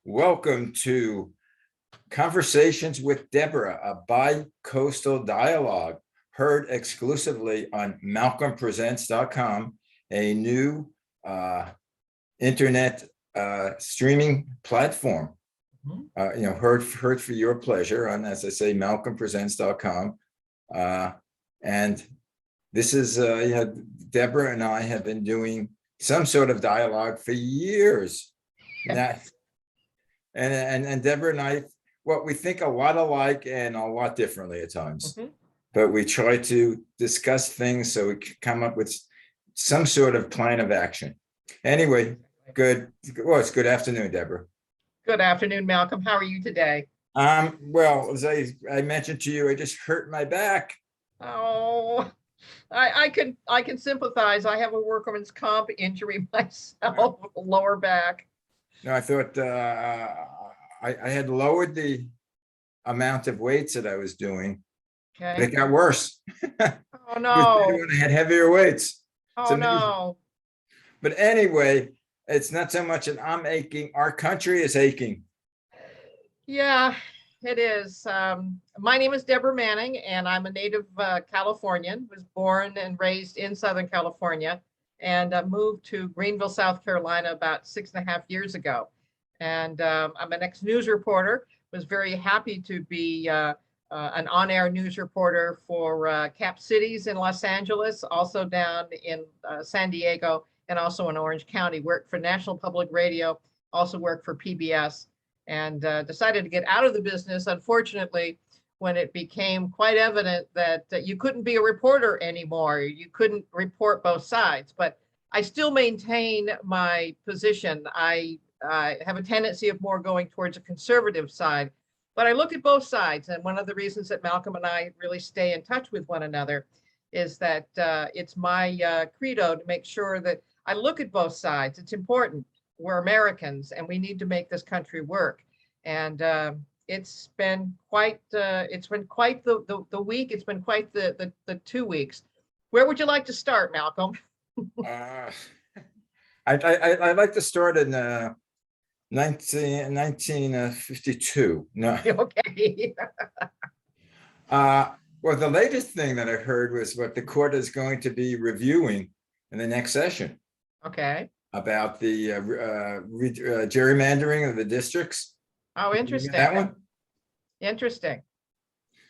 Welcome to Conversations with Deborah, a bi-coastal dialogue heard exclusively on malcolmpresents.com, a new internet streaming platform. Heard for your pleasure on, as I say, malcolmpresents.com. And this is, Deborah and I have been doing some sort of dialogue for years. Now, and Deborah and I, we think a lot alike and a lot differently at times. But we try to discuss things so we can come up with some sort of plan of action. Anyway, good. Well, it's good afternoon, Deborah. Good afternoon, Malcolm. How are you today? Well, as I mentioned to you, I just hurt my back. Oh, I can sympathize. I have a workman's comp injury myself, lower back. No, I thought I had lowered the amount of weights that I was doing. Okay. It got worse. Oh no! When I had heavier weights. Oh no! But anyway, it's not so much that I'm aching. Our country is aching. Yeah, it is. My name is Deborah Manning, and I'm a native Californian. Was born and raised in Southern California, and moved to Greenville, South Carolina about 6.5 years ago. And I'm an ex-news reporter. Was very happy to be an on-air news reporter for Cap Cities in Los Angeles, also down in San Diego, and also in Orange County. Worked for National Public Radio, also worked for PBS, and decided to get out of the business, unfortunately, when it became quite evident that you couldn't be a reporter anymore. You couldn't report both sides, but I still maintain my position. I have a tendency of more going towards a conservative side, but I look at both sides. And one of the reasons that Malcolm and I really stay in touch with one another is that it's my credo to make sure that I look at both sides. It's important. We're Americans and we need to make this country work. And it's been quite the week. It's been quite the 2 weeks. Where would you like to start, Malcolm? I'd like to start in 1952. No. Okay. Well, the latest thing that I heard was what the court is going to be reviewing in the next session. Okay. About the gerrymandering of the districts. Oh, interesting. That one? Interesting.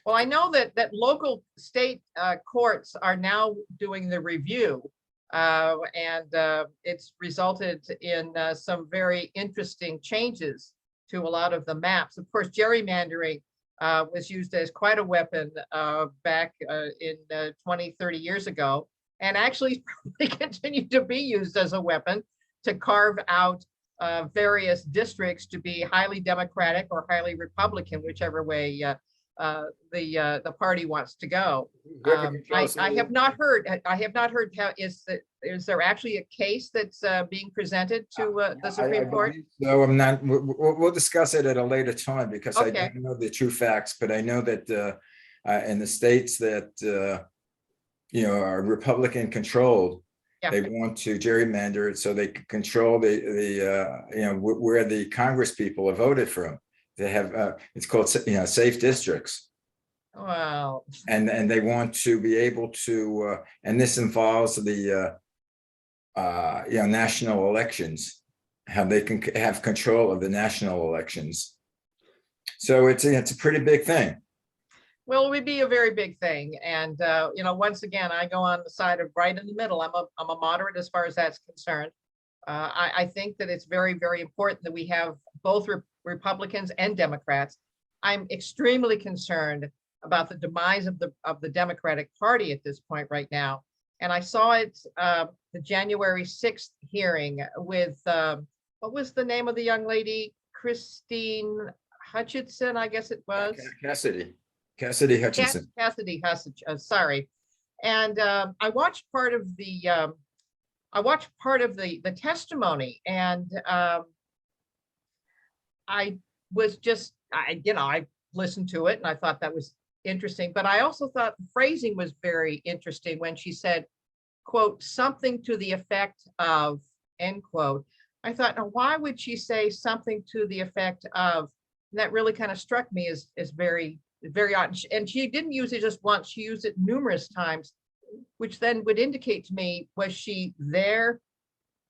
Well, I know that local state courts are now doing the review, and it's resulted in some very interesting changes to a lot of the maps. Of course, gerrymandering was used as quite a weapon back in 20, 30 years ago, and actually probably continued to be used as a weapon to carve out various districts to be highly Democratic or highly Republican, whichever way the party wants to go. I have not heard. How is there actually a case that's being presented to the Supreme Court? No, I'm not. We'll discuss it at a later time because Okay. I don't know the true facts, but I know that in the states that are Republican controlled, Yeah. they want to gerrymander it so they can control where the Congress people have voted from. They have it's called safe districts. Wow. And they want to be able to and this involves the national elections, how they can have control of the national elections. So it's a pretty big thing. Well, it would be a very big thing. And, once again, I go on the side of right in the middle. I'm a moderate as far as that's concerned. I think that it's very, very important that we have both Republicans and Democrats. I'm extremely concerned about the demise of the Democratic Party at this point right now. And I saw it, the January 6th hearing with, what was the name of the young lady? Christine Hutchinson, I guess it was. Cassidy Hutchinson. Cassidy Hutchinson, sorry. And I watched part of the testimony, and I listened to it and I thought that was interesting, but I also thought the phrasing was very interesting when she said, quote, something to the effect of, end quote. I thought, now why would she say something to the effect of, and that really kind of struck me as very, very odd. And she didn't use it just once, she used it numerous times, which then would indicate to me, was she there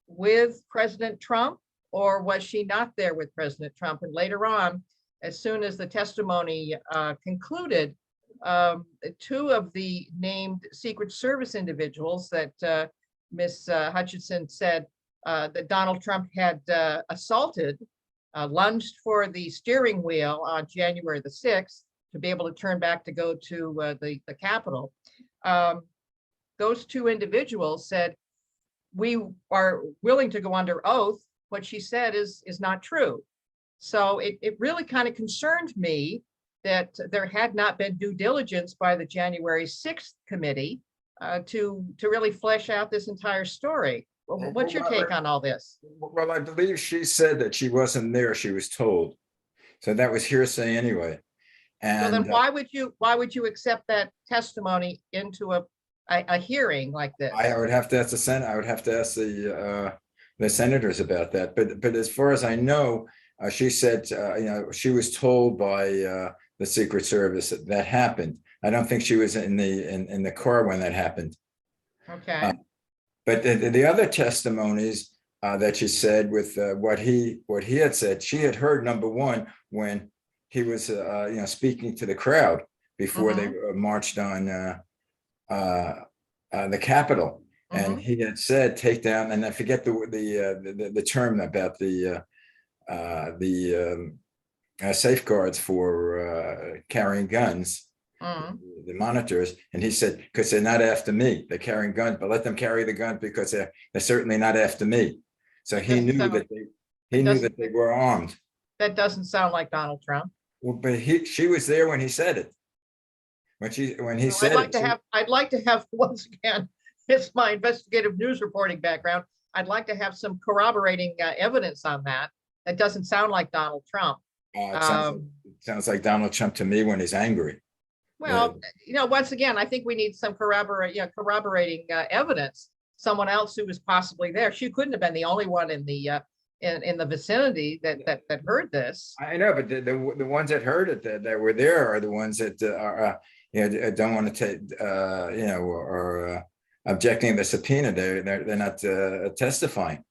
with President Trump or was she not there with President Trump? And later on, as soon as the testimony concluded, two of the named Secret Service individuals that Ms. Hutchinson said that Donald Trump had assaulted, lunged for the steering wheel on January the 6th to be able to turn back to go to the Capitol. Those two individuals said, we are willing to go under oath. What she said is not true. So it really kind of concerned me that there had not been due diligence by the January 6th committee to really flesh out this entire story. Well, what's your take on all this? Well, I believe she said that she wasn't there, she was told. So that was hearsay anyway. And so then why would you accept that testimony into a hearing like this? I would have to ask the Senate, I would have to ask the senators about that. But as far as I know, she said, she was told by the Secret Service that happened. I don't think she was in the car when that happened. Okay. But the other testimonies that she said with what he had said, she had heard, number one, when he was speaking to the crowd before they marched on the Capitol, and he had said, "Take down," and I forget the term about the safeguards for carrying guns, the monitors, and he said, because they're not after me, they're carrying guns, but let them carry the guns because they're certainly not after me. So he knew that they were armed. That doesn't sound like Donald Trump. Well, but she was there when he said it. When he said I'd like to have once again, it's my investigative news reporting background. I'd like to have some corroborating evidence on that. That doesn't sound like Donald Trump. It sounds like Donald Trump to me when he's angry. Well, once again, I think we need some corroborating evidence. Someone else who was possibly there. She couldn't have been the only one in the vicinity that heard this. I know, but the ones that heard it that were there are the ones that don't want to take or objecting to the subpoena. They're not testifying.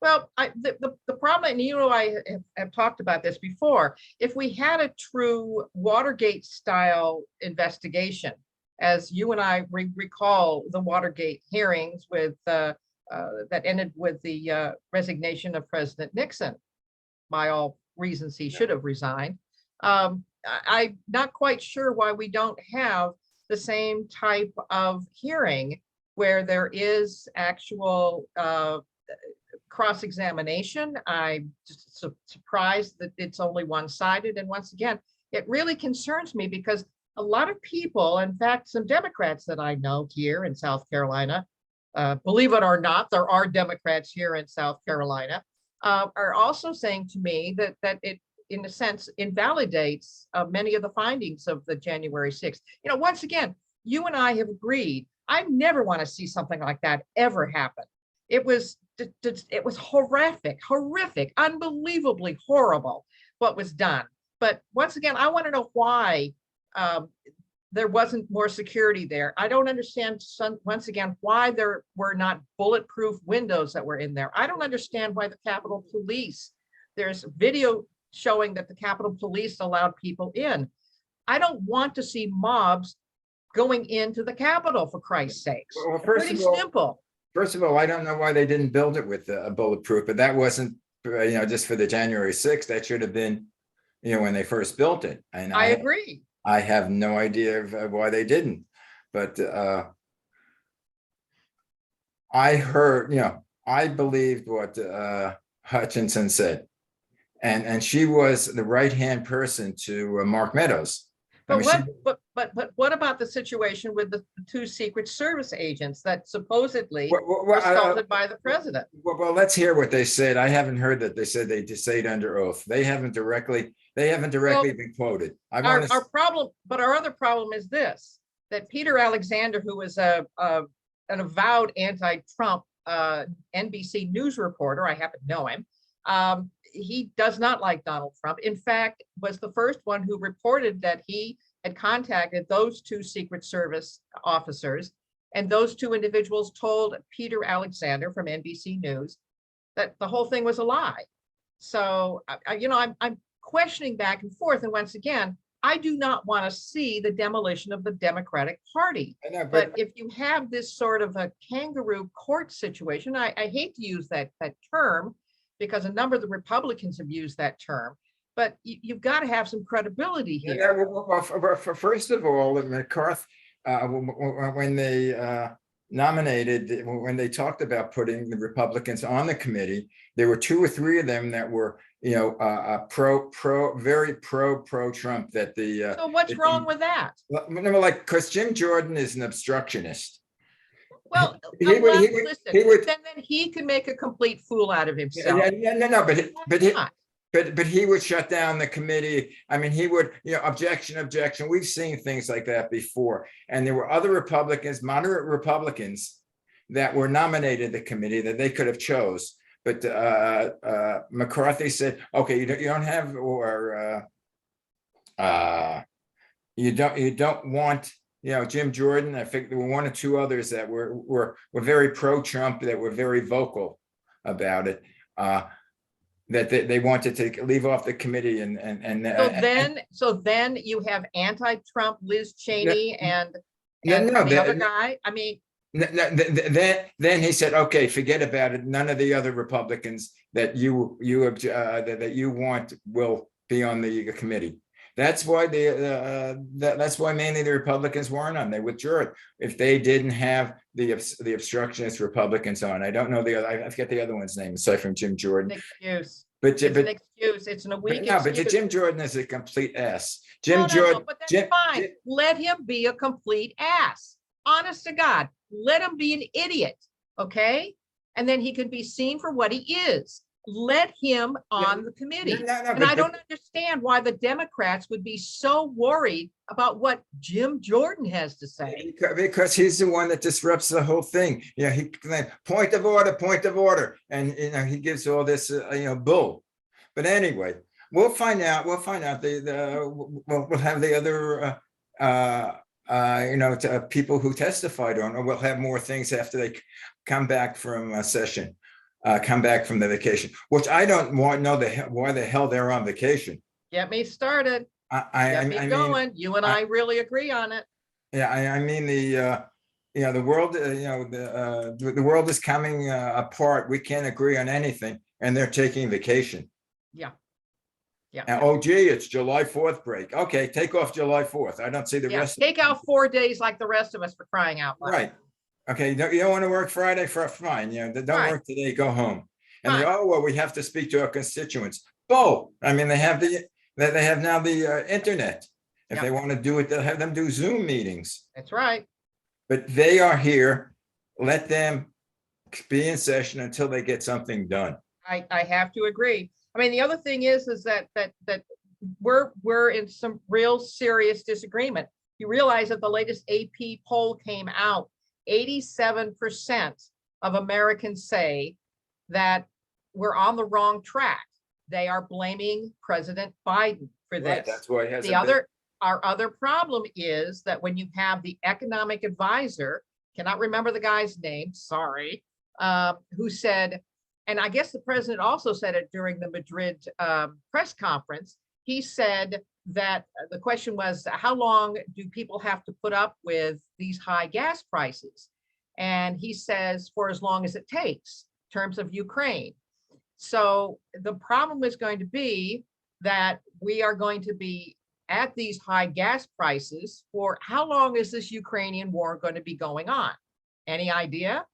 Well, the problem, and I have talked about this before, if we had a true Watergate style investigation, as you and I recall the Watergate hearings with that ended with the resignation of President Nixon, by all reasons he should have resigned. I'm not quite sure why we don't have the same type of hearing where there is actual cross-examination. I'm just surprised that it's only one-sided. And once again, it really concerns me because a lot of people, in fact, some Democrats that I know here in South Carolina, believe it or not, there are Democrats here in South Carolina, are also saying to me that it, in a sense, invalidates many of the findings of the January 6th. Once again, you and I have agreed, I never want to see something like that ever happen. It was horrific, unbelievably horrible what was done. But once again, I want to know why there wasn't more security there. I don't understand, once again, why there were not bulletproof windows that were in there. I don't understand why the Capitol Police, there's video showing that the Capitol Police allowed people in. I don't want to see mobs going into the Capitol, for Christ's sakes. Well, pretty simple. First of all, I don't know why they didn't build it with a bulletproof, but that wasn't, just for the January 6th. That should have been, when they first built it. And I agree. I have no idea of why they didn't, but I heard, I believed what Hutchinson said, and she was the right-hand person to Mark Meadows. But what about the situation with the two Secret Service agents that supposedly were assaulted by the president? Well, let's hear what they said. I haven't heard that they said they stayed under oath. They haven't directly been quoted. Our other problem is this: that Peter Alexander, who was an avowed anti-Trump NBC News reporter. I happen to know him. He does not like Donald Trump. In fact, was the first one who reported that he had contacted those two Secret Service officers, and those two individuals told Peter Alexander from NBC News that the whole thing was a lie. So, I'm questioning back and forth. And once again, I do not want to see the demolition of the Democratic Party. I know, But if you have this sort of a kangaroo court situation, I hate to use that term because a number of the Republicans have used that term, but you've got to have some credibility here. First of all, McCarthy, when they nominated, when they talked about putting the Republicans on the committee, there were 2 or 3 of them that were, very pro Trump. That the So what's wrong with that? like, because Jim Jordan is an obstructionist. Well, He would- then he can make a complete fool out of himself. No, but he would shut down the committee. I mean, he would, objection. We've seen things like that before. And there were other Republicans, moderate Republicans, that were nominated the committee that they could have chose. But McCarthy said, okay, you don't have, or you don't want, Jim Jordan. I think there were 1 or 2 others that were very pro-Trump, that were very vocal about it. That they wanted to leave off the committee, so then you have anti-Trump Liz Cheney and the other guy. I mean, then he said, okay, forget about it. None of the other Republicans that you want will be on the committee. That's why that's why mainly the Republicans weren't on. They withdrew. If they didn't have the obstructionist Republicans on, I don't know the other. I forget the other one's name aside from Jim Jordan. An excuse. But It's an excuse. It's a weak no, excuse. but Jim Jordan is a complete ass. No, but that's fine. Let him be a complete ass. Honest to God, let him be an idiot, okay? And then he can be seen for what he is. Let him on the committee. And I don't understand why the Democrats would be so worried about what Jim Jordan has to say. Because he's the one that disrupts the whole thing. He claims point of order, and he gives all this bull. But anyway, we'll find out. We'll have the other people who testified on, or we'll have more things after they come back from a session. Come back from the vacation, which I don't know why the hell they're on vacation. Get me started. Get me going. You and I really agree on it. Yeah, I mean the world, the world is coming apart. We can't agree on anything, and they're taking vacation. Yeah. And, oh, gee, it's July 4th break. Okay, take off July 4th. I don't see the rest. Take out 4 days like the rest of us, for crying out loud. Right. Okay, you don't want to work Friday, fine. Don't work today, go home. And well, we have to speak to our constituents. I mean, they have now the internet. If they want to do it, they'll have them do Zoom meetings. That's right. But they are here. Let them be in session until they get something done. I have to agree. I mean, the other thing is that we're in some real serious disagreement. You realize that the latest AP poll came out. 87% of Americans say that we're on the wrong track. They are blaming President Biden for this. Right, that's why he has our other problem is that when you have the economic advisor, cannot remember the guy's name, sorry, who said, and I guess the president also said it during the Madrid press conference, he said that the question was, how long do people have to put up with these high gas prices? And he says, for as long as it takes, in terms of Ukraine. So the problem is going to be that we are going to be at these high gas prices for how long is this Ukrainian war going to be going on? Any idea?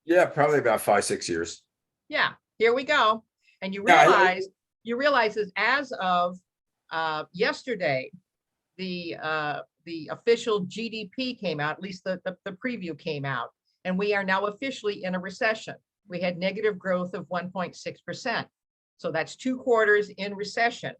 Yeah, probably about 5-6 years. Yeah, here we go. And you realize that as of yesterday, the official GDP came out, at least the preview came out, and we are now officially in a recession. We had negative growth of 1.6%. So that's 2 quarters in recession.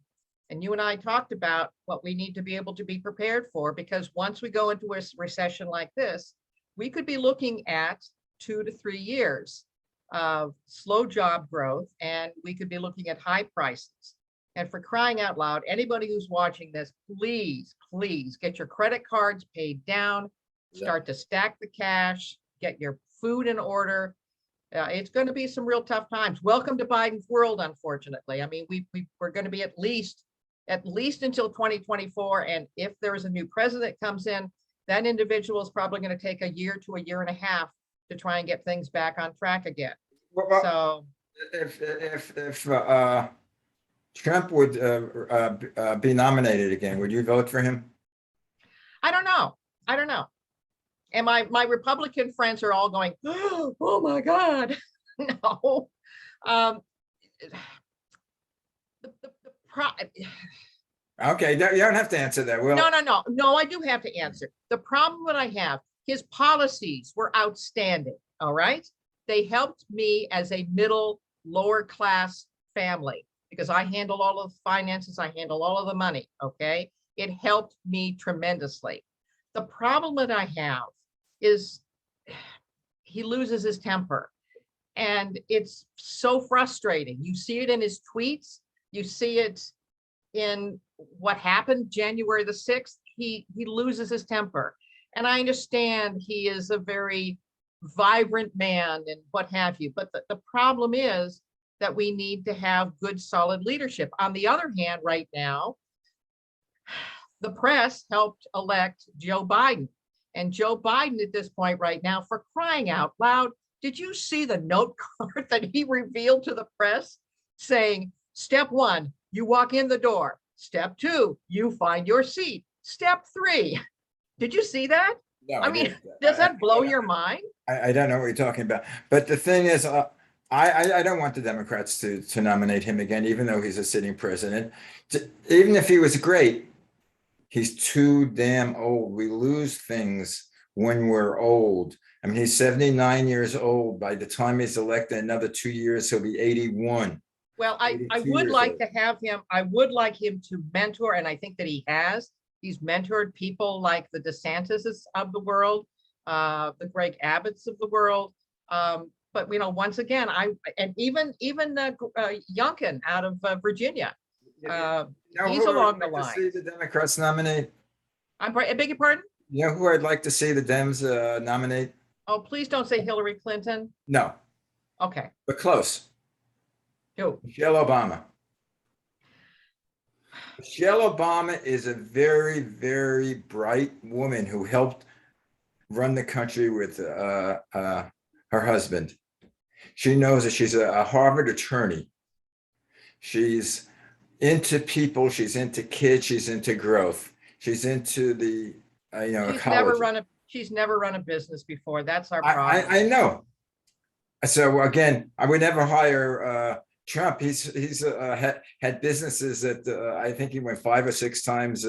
And you and I talked about what we need to be able to be prepared for, because once we go into a recession like this, we could be looking at 2 to 3 years of slow job growth, and we could be looking at high prices. And for crying out loud, anybody who's watching this, please, please get your credit cards paid down, start to stack the cash, get your food in order. It's going to be some real tough times. Welcome to Biden's world, unfortunately. I mean, we're going to be at least until 2024. And if there is a new president comes in, that individual is probably going to take a year to a year and a half to try and get things back on track again. Well, So if Trump would be nominated again, would you vote for him? I don't know. I don't know. And my Republican friends are all going, oh my God. No. Okay, you don't have to answer that. Well, No, I do have to answer. The problem that I have, his policies were outstanding. All right. They helped me as a middle, lower class family because I handle all of the finances. I handle all of the money. Okay. It helped me tremendously. The problem that I have is he loses his temper, and it's so frustrating. You see it in his tweets. You see it in what happened January the 6th. He loses his temper. And I understand he is a very vibrant man and what have you. But the problem is that we need to have good, solid leadership. On the other hand, right now, the press helped elect Joe Biden. And Joe Biden at this point right now, for crying out loud, did you see the note card that he revealed to the press saying, step 1, you walk in the door. Step 2, you find your seat. Step 3. Did you see that? no, I mean, does that blow your mind? I don't know what you're talking about. But the thing is, I don't want the Democrats to nominate him again, even though he's a sitting president. Even if he was great, he's too damn old. We lose things when we're old. I mean, he's 79 years old. By the time he's elected, another 2 years, he'll be 81. Well, I would like to have him. I would like him to mentor, and I think that he has. He's mentored people like the DeSantis of the world, the Greg Abbotts of the world. But once again, even Youngkin out of Virginia. He's along the line. See the Democrats nominate. I beg your pardon? You know who I'd like to see the Dems nominate? Oh, please don't say Hillary Clinton. No. Okay. But close. Who? Michelle Obama. Michelle Obama is a very, very bright woman who helped run the country with her husband. She knows that she's a Harvard attorney. She's into people. She's into kids. She's into growth. She's into the She's never run a business before. That's our problem. I know. So again, I would never hire Trump. He's had businesses that I think he went 5 or 6 times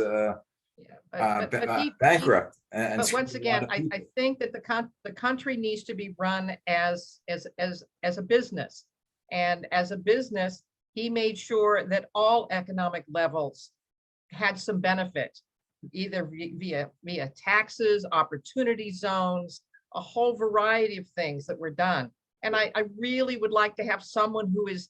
bankrupt. But once again, I think that the country needs to be run as a business, and as a business, he made sure that all economic levels had some benefit, either via taxes, opportunity zones, a whole variety of things that were done. And I really would like to have someone who's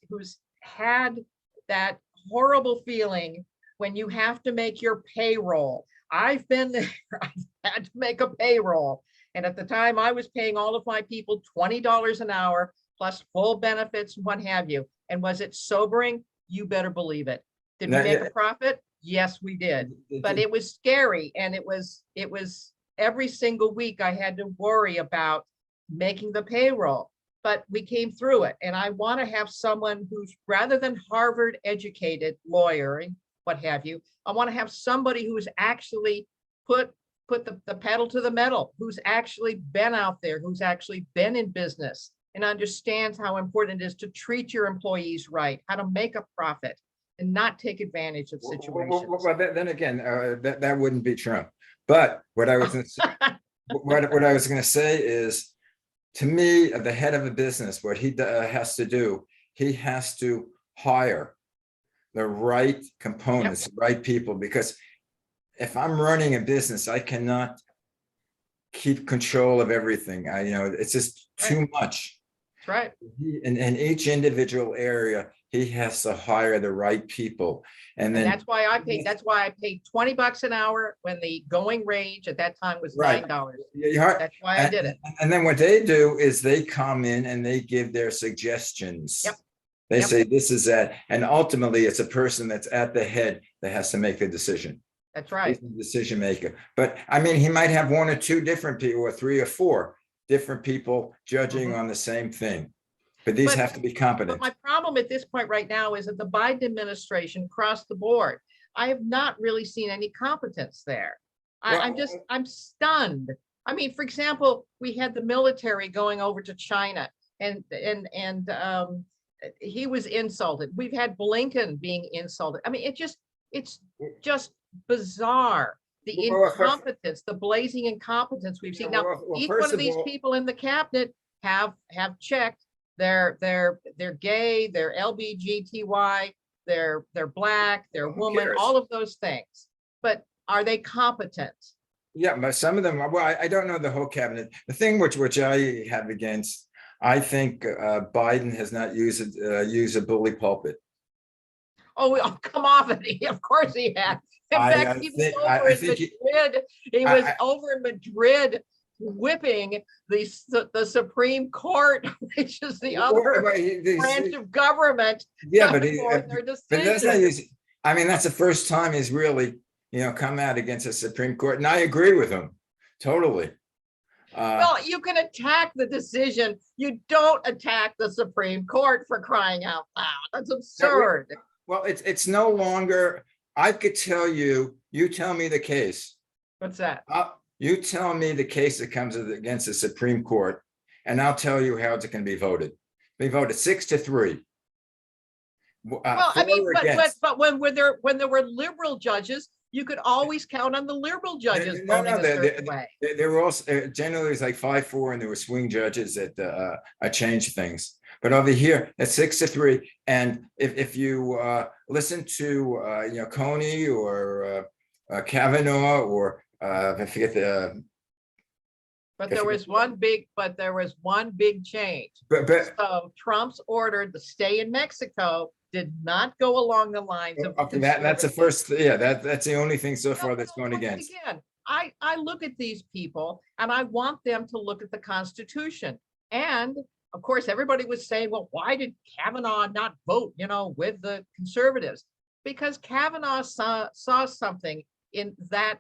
had that horrible feeling when you have to make your payroll. I've been there. I had to make a payroll. And at the time I was paying all of my people $20 an hour plus full benefits and what have you. And was it sobering? You better believe it. Did we make a profit? Yes, we did. But it was scary. And it was every single week I had to worry about making the payroll. But we came through it. And I want to have someone who's, rather than Harvard educated lawyer and what have you, I want to have somebody who's actually put the pedal to the metal, who's actually been out there, who's actually been in business and understands how important it is to treat your employees right, how to make a profit and not take advantage of situations. Well, then again, that wouldn't be Trump. But what I was going to say, what I was going to say is, to me, the head of a business, what he has to do, he has to hire the right components, the right people, because if I'm running a business, I cannot keep control of everything. It's just too much. That's right. In each individual area, he has to hire the right people. And then that's why I paid $20 an hour when the going range at that time was Right. $9. Yeah, That's why I did it. And then what they do is they come in and they give their suggestions. Yep. They Yep. say this is that, and ultimately it's a person that's at the head that has to make the decision. That's right. He's the decision maker. But I mean, he might have one or two different people, or three or four different people judging on the same thing. But these have to be competent. But my problem at this point right now is that the Biden administration across the board, I have not really seen any competence there. I'm stunned. I mean, for example, we had the military going over to China and he was insulted. We've had Blinken being insulted. I mean, it's just bizarre. The incompetence, the blazing incompetence we've seen. Now, each one of these people in the cabinet have checked. They're gay, they're LGBTQI, they're black, they're woman, all of those things. But are they competent? Yeah, but some of them, well, I don't know the whole cabinet. The thing which I have against, I think Biden has not used a bully pulpit. Oh, come off it. Of course he had. In fact, he was over in Madrid whipping the Supreme Court, which is the other branch of government. Yeah, but that's not easy. I mean, that's the first time he's really, come out against the Supreme Court, and I agree with him totally. Well, you can attack the decision. You don't attack the Supreme Court, for crying out loud. That's absurd. Well, it's no longer. I could tell you. You tell me the case. What's that? You tell me the case that comes against the Supreme Court, and I'll tell you how it's going to be voted. They voted 6-3. Well, I mean, but when there were liberal judges, you could always count on the liberal judges voting a certain way. There were also generally it was like 5-4, and there were swing judges that changed things. But over here, it's 6-3. And if you listen to Coney or Kavanaugh or I forget the. But there was one big change. So Trump's order to stay in Mexico did not go along the lines of. Okay, that's the first. Yeah, that's the only thing so far that's going against. Again, I look at these people and I want them to look at the Constitution. And of course, everybody was saying, well, why did Kavanaugh not vote, with the conservatives? Because Kavanaugh saw something in that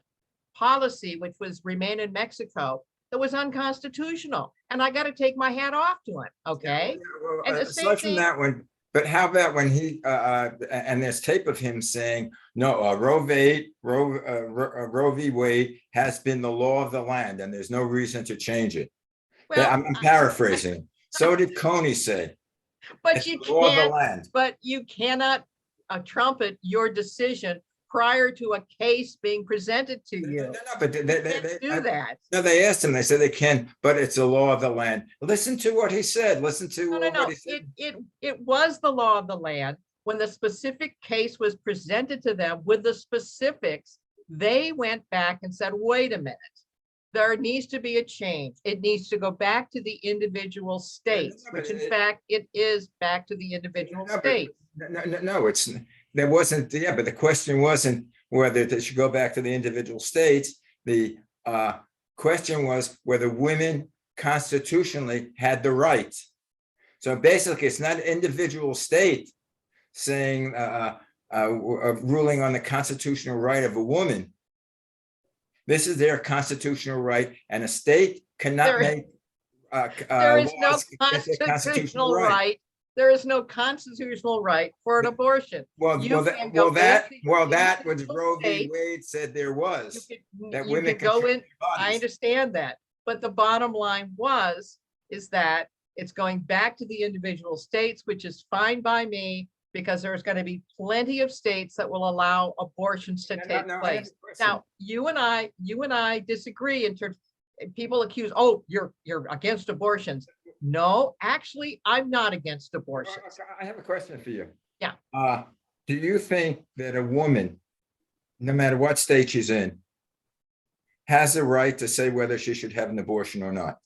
policy, which was remain in Mexico, that was unconstitutional. And I got to take my hat off to him. Okay. Well, and aside from that one, but how about when he and there's tape of him saying, no, Roe v. Wade has been the law of the land, and there's no reason to change it. Well, I'm paraphrasing. So did Coney say. But you can't. But you cannot trumpet your decision prior to a case being presented to you. No, but they do that. No, they asked him. They said they can, but it's the law of the land. Listen to what he said. Listen to what he said. It was the law of the land when the specific case was presented to them with the specifics. They went back and said, "Wait a minute. There needs to be a change. It needs to go back to the individual states," which in fact it is back to the individual states. No, it's. There wasn't, but the question wasn't whether they should go back to the individual states. The question was whether women constitutionally had the right. So basically, it's not an individual state saying, ruling on the constitutional right of a woman. This is their constitutional right, and a state cannot make. There is no constitutional right. There is no constitutional right for an abortion. That was Roe v. Wade said there was. That women can go in. I understand that, but the bottom line is that it's going back to the individual states, which is fine by me, because there's going to be plenty of states that will allow abortions to take place. Now, you and I disagree in terms. People accuse, you're against abortions. No, actually, I'm not against abortion. I have a question for you. Yeah. Do you think that a woman, no matter what state she's in, has the right to say whether she should have an abortion or not?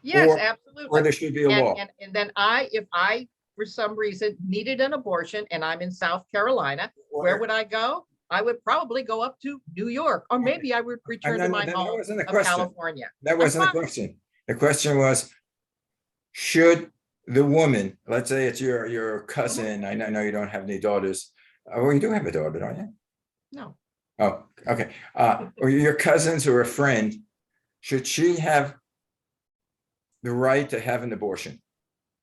Yes, Or absolutely. there should be a And, law. and then if I, for some reason, needed an abortion and I'm in South Carolina, where would I go? I would probably go up to New York, or maybe I would return to my That home wasn't the of question. California. That That's wasn't the fine. question. The question was, should the woman, let's say it's your cousin, I know you don't have any daughters. Oh, you do have a daughter, don't you? No. Oh, okay. Or your cousins or a friend, should she have the right to have an abortion?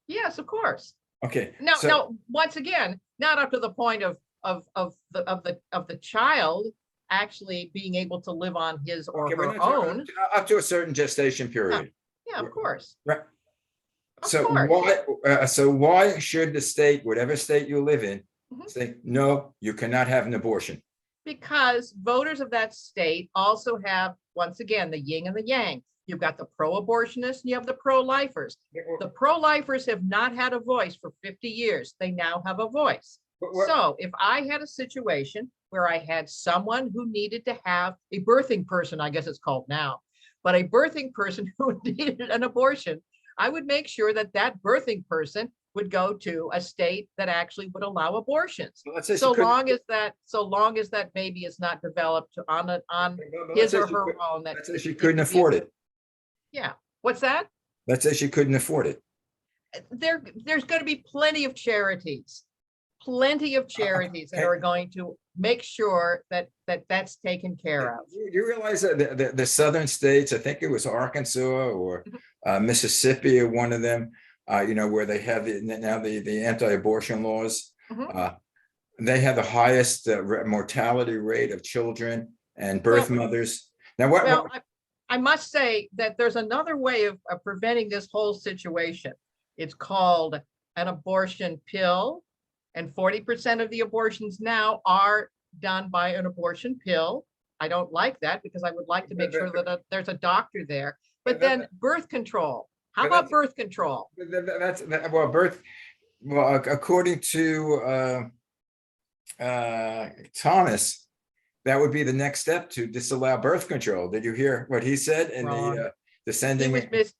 Yes, of course. Okay. No, So, no, once again, not up to the point of the child actually being able to live on his or okay, we're her not talking own. up to a certain gestation period. Yeah, of course. Right. Of So course. why should the state, whatever state you live in, Mhm. say, no, you cannot have an abortion? Because voters of that state also have, once again, the yin and the yang. You've got the pro-abortionists and you have the pro-lifers. The pro-lifers have not had a voice for 50 years. They now have a voice. So if I had a situation where I had someone who needed to have a birthing person, I guess it's called now, but a birthing person who needed an abortion, I would make sure that that birthing person would go to a state that actually would allow abortions. Let's say So long as that baby is not developed on his or her own. Let's say she couldn't afford it. Yeah. What's that? Let's say she couldn't afford it. There's going to be plenty of charities that are going to make sure that's taken care of. You realize that the southern states, I think it was Arkansas or Mississippi or one of them, where they have the anti-abortion laws. Mhm. They have the highest mortality rate of children and birth mothers. Now, Well, I must say that there's another way of preventing this whole situation. It's called an abortion pill. And 40% of the abortions now are done by an abortion pill. I don't like that because I would like to make sure that there's a doctor there. But then birth control. How about birth control? Well, according to Thomas, that would be the next step to disallow birth control. Did you hear what he said in the descending?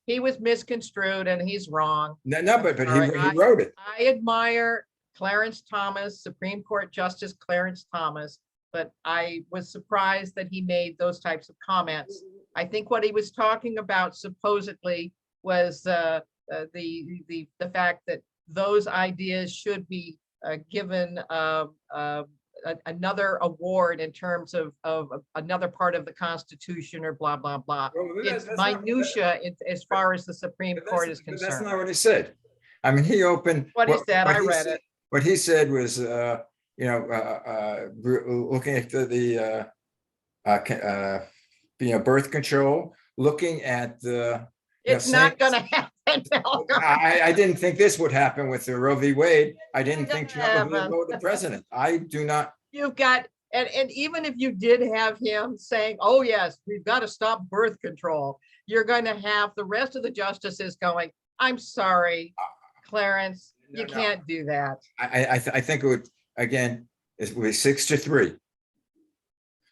He was misconstrued and he's wrong. No, but he wrote it. I admire Clarence Thomas, Supreme Court Justice Clarence Thomas, but I was surprised that he made those types of comments. I think what he was talking about supposedly was the fact that those ideas should be given another award in terms of another part of the Constitution or blah, blah, blah. Well, it's minutia as far as the Supreme Court is That's concerned. not what he said. I mean, he opened. What he said, I read it. What he said was, looking at the birth control, looking at the. It's not going to happen. I didn't think this would happen with the Roe v. Wade. I didn't think Trump would vote the president. I do not. You've got, and even if you did have him saying, "Oh yes, we've got to stop birth control," you're going to have the rest of the justices going, "I'm sorry, Clarence, you can't do that." I think it would, again, it would be 6-3.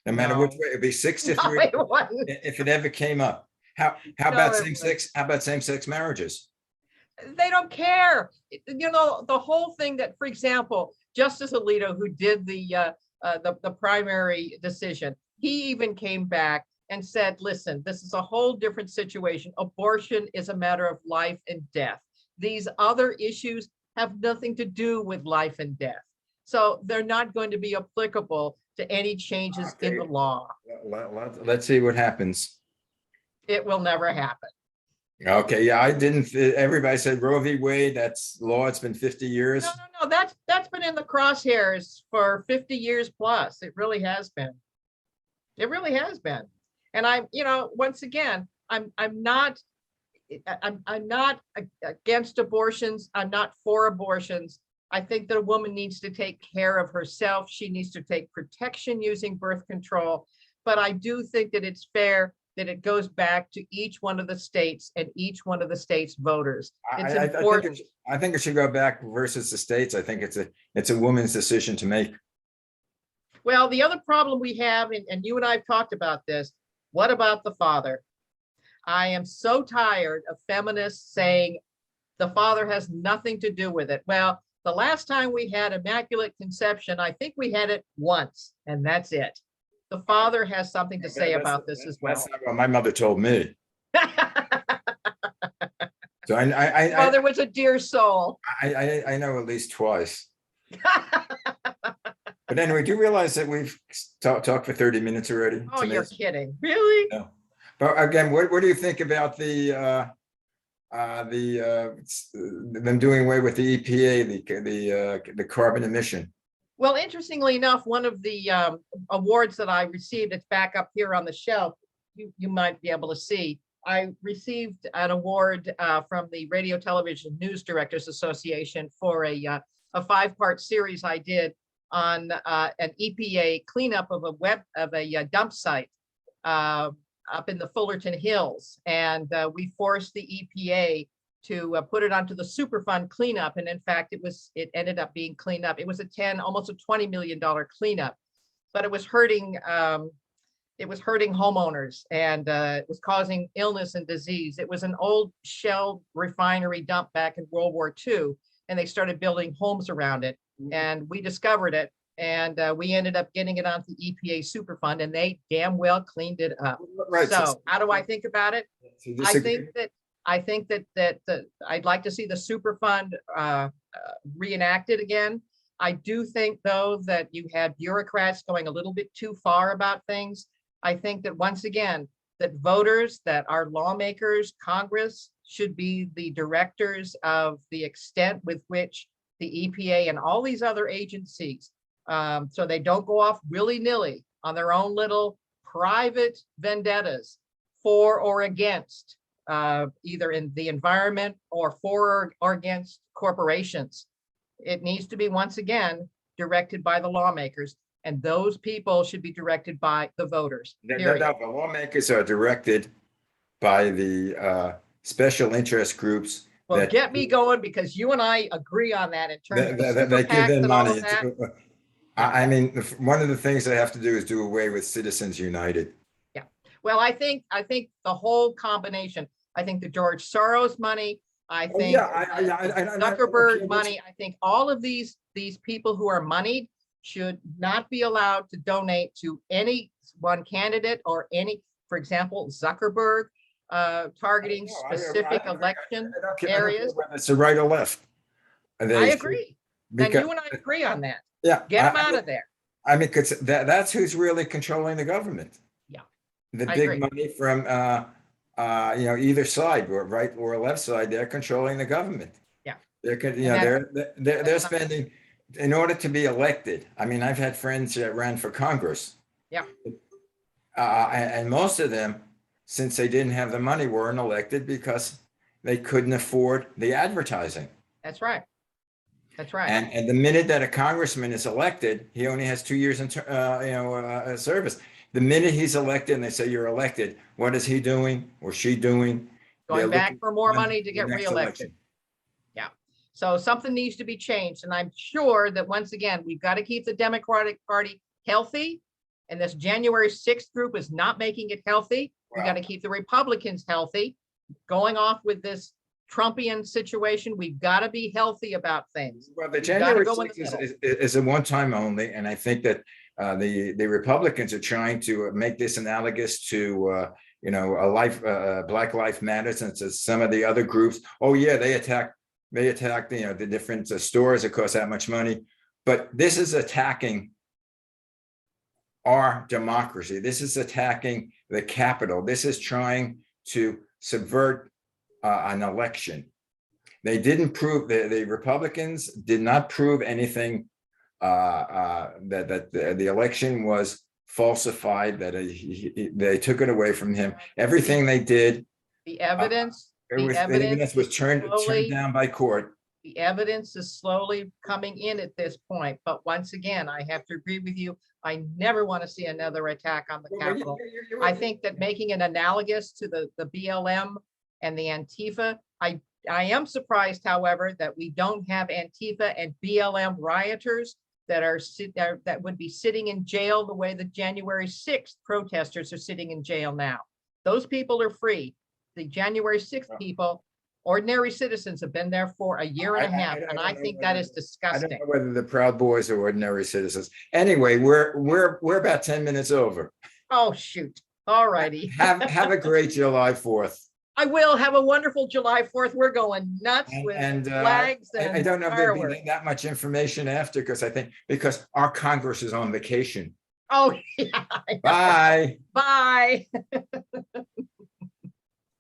No matter which way, it'd be 6-3 if it ever came up. How about same-sex? How about same-sex marriages? They don't care. The whole thing that, for example, Justice Alito, who did the primary decision, he even came back and said, "Listen, this is a whole different situation. Abortion is a matter of life and death. These other issues have nothing to do with life and death. So they're not going to be applicable to any changes in the law." Let's see what happens. It will never happen. Okay, yeah, I didn't. Everybody said Roe v. Wade, that's law. It's been 50 years. No, that's been in the crosshairs for 50 years plus. It really has been. It really has been. And once again, I'm not against abortions. I'm not for abortions. I think that a woman needs to take care of herself. She needs to take protection using birth control. But I do think that it's fair that it goes back to each one of the states and each one of the states' voters. It's important. I think it should go back versus the states. I think it's a woman's decision to make. Well, the other problem we have, and you and I have talked about this, what about the father? I am so tired of feminists saying the father has nothing to do with it. Well, the last time we had immaculate conception, I think we had it once, and that's it. The father has something to say about this as well. That's not what my mother told me. So Father was a dear soul. I know at least twice. But anyway, do you realize that we've talked for 30 minutes already? Oh, you're kidding. Really? No. But again, what do you think about them doing away with the EPA, the carbon emission? Well, interestingly enough, one of the awards that I received, it's back up here on the shelf, you might be able to see. I received an award from the Radio Television News Directors Association for a 5-part series I did on an EPA cleanup of a dump site up in the Fullerton Hills, and we forced the EPA to put it onto the Superfund cleanup, and in fact, it ended up being cleaned up. It was almost a $20 million cleanup, but it was hurting homeowners, and it was causing illness and disease. It was an old shell refinery dump back in World War II, and they started building homes around it. And we discovered it, and we ended up getting it onto the EPA Superfund, and they damn well cleaned it up. Right. So how do I think about it? I think that I'd like to see the Superfund reenacted again. I do think, though, that you had bureaucrats going a little bit too far about things. I think that once again, that voters, that our lawmakers, Congress should be the directors of the extent with which the EPA and all these other agencies, so they don't go off willy-nilly on their own little private vendettas for or against either in the environment or for or against corporations. It needs to be, once again, directed by the lawmakers, and those people should be directed by the voters. The lawmakers are directed by the special interest groups. Well, get me going, because you and I agree on that in terms of they give them money. I mean, one of the things they have to do is do away with Citizens United. Yeah. Well, I think the whole combination. I think the George Soros money. I think Zuckerberg money. I think all of these people who are moneyed should not be allowed to donate to any one candidate or any, for example, Zuckerberg targeting specific election areas. Whether it's the right or left. I agree. And you and I agree on that. Yeah. Get them out of there. I mean, because that's who's really controlling the government. Yeah. The big money from either side, or right or left side, they're controlling the government. Yeah. They're spending in order to be elected. I mean, I've had friends that ran for Congress. Yeah. And most of them, since they didn't have the money, weren't elected because they couldn't afford the advertising. That's right. That's right. And the minute that a congressman is elected, he only has 2 years in service. The minute he's elected and they say you're elected, what is he doing or she doing? Going back for more money to get reelected. Yeah. So something needs to be changed. And I'm sure that, once again, we've got to keep the Democratic Party healthy. And this January 6th group is not making it healthy. Wow. We got to keep the Republicans healthy. Going off with this Trumpian situation, we've got to be healthy about things. Well, the January 6th is a one-time only. And I think that the Republicans are trying to make this analogous to Black Lives Matters, and to some of the other groups. Oh yeah, they attacked the different stores that cost that much money, but this is attacking our democracy. This is attacking the Capitol. This is trying to subvert an election. They didn't prove, the Republicans did not prove anything that the election was falsified, that they took it away from him. Everything they did, the evidence was turned down by court. The evidence is slowly coming in at this point. But once again, I have to agree with you. I never want to see another attack on the Capitol. I think that making it analogous to the BLM and the Antifa, I am surprised, however, that we don't have Antifa and BLM rioters that would be sitting in jail the way the January 6th protesters are sitting in jail now. Those people are free. the January 6th people, ordinary citizens, have been there for a year and a half, and I think that is I don't disgusting. know whether the Proud Boys are ordinary citizens. Anyway, we're about 10 minutes over. Oh, shoot. All righty. Have a great July 4th. I will have a wonderful July 4th. We're going nuts with flags and I don't know if there'll fireworks. be that much information after, because our Congress is on vacation. Oh, yeah. Bye. Bye.